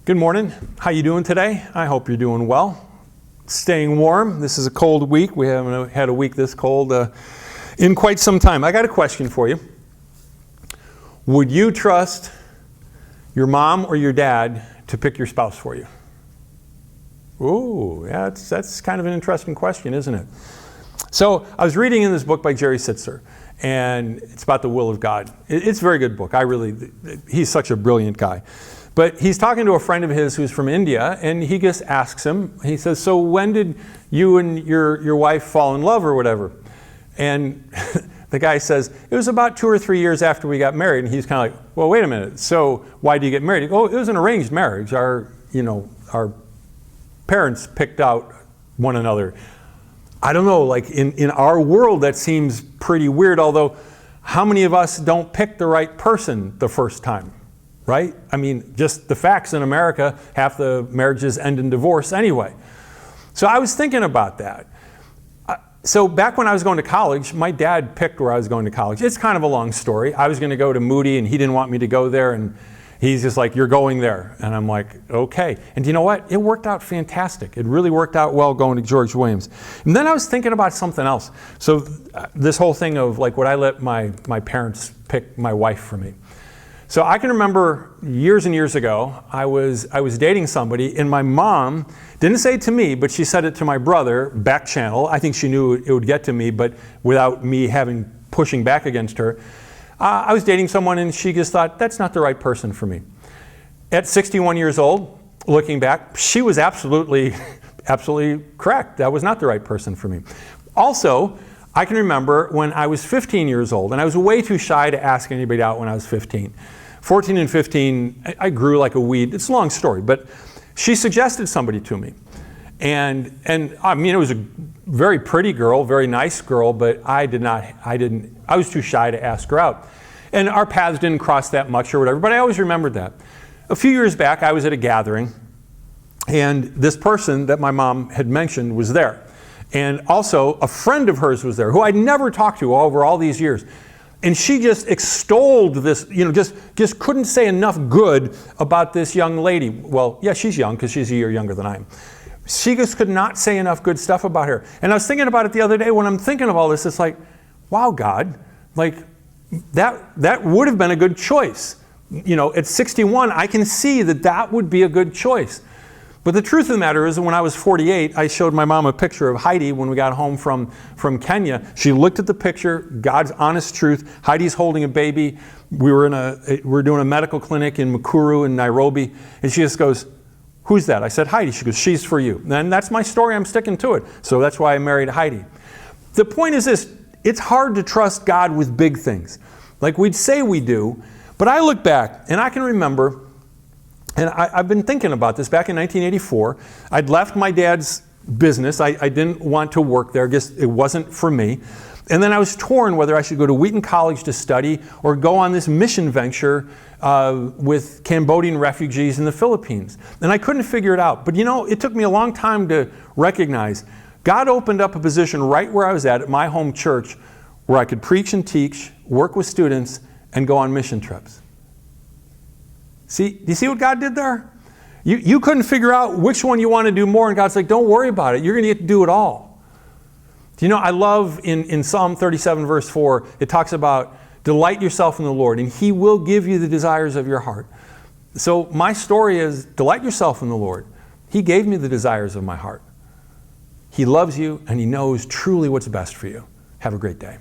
Good morning. How you doing today? I hope you're doing well. Staying warm. This is a cold week. We haven't had a week this cold in quite some time. I got a question for you. Would you trust your mom or your dad to pick your spouse for you? Ooh, yeah, that's kind of an interesting question, isn't it? So I was reading in this book by Jerry Sittser, and it's about the will of God. It's a very good book. He's such a brilliant guy. But he's talking to a friend of his who's from India, and he just asks him, he says, so when did you and your wife fall in love or whatever? And the guy says, it was about 2 or 3 years after we got married. And he's kind of like, well, wait a minute. So why did you get married? Oh, it was an arranged marriage. Our parents picked out one another. I don't know, like in our world, that seems pretty weird, although how many of us don't pick the right person the first time? Right? I mean, just the facts in America, half the marriages end in divorce anyway. So I was thinking about that. So back when I was going to college, my dad picked where I was going to college. It's kind of a long story. I was going to go to Moody, and he didn't want me to go there, and he's just like, you're going there. And I'm like, okay. And you know what? It worked out fantastic. It really worked out well going to George Williams. And then I was thinking about something else. So this whole thing of like, would I let my parents pick my wife for me? So I can remember years and years ago, I was dating somebody, and my mom didn't say it to me, but she said it to my brother, back channel. I think she knew it would get to me, but without me pushing back against her. I was dating someone, and she just thought, that's not the right person for me. At 61 years old, looking back, she was absolutely correct. That was not the right person for me. Also, I can remember when I was 15 years old, and I was way too shy to ask anybody out when I was 15. 14 and 15, I grew like a weed. It's a long story, but she suggested somebody to me. And I mean, it was a very pretty girl, very nice girl, but I was too shy to ask her out. And our paths didn't cross that much or whatever, but I always remembered that. A few years back, I was at a gathering, and this person that my mom had mentioned was there. And also, a friend of hers was there, who I'd never talked to over all these years. And she just extolled this, just couldn't say enough good about this young lady. Well, yeah, she's young because she's a year younger than I am. She just could not say enough good stuff about her. And I was thinking about it the other day when I'm thinking of all this. It's like, wow, God, like that would have been a good choice. At 61, I can see that would be a good choice. But the truth of the matter is that when I was 48, I showed my mom a picture of Heidi when we got home from Kenya. She looked at the picture, God's honest truth. Heidi's holding a baby. We were doing a medical clinic in Mukuru in Nairobi. And she just goes, who's that? I said, Heidi. She goes, she's for you. And that's my story. I'm sticking to it. So that's why I married Heidi. The point is this. It's hard to trust God with big things. Like we'd say we do. But I look back and I can remember, and I've been thinking about this back in 1984. I'd left my dad's business. I didn't want to work there. Just it wasn't for me. And then I was torn whether I should go to Wheaton College to study or go on this mission venture with Cambodian refugees in the Philippines. And I couldn't figure it out. But it took me a long time to recognize God opened up a position right where I was at my home church where I could preach and teach, work with students, and go on mission trips. Do you see what God did there? You couldn't figure out which one you want to do more, and God's like, don't worry about it. You're going to get to do it all. I love in Psalm 37 verse 4, it talks about delight yourself in the Lord, and He will give you the desires of your heart. So my story is delight yourself in the Lord. He gave me the desires of my heart. He loves you, and He knows truly what's best for you. Have a great day.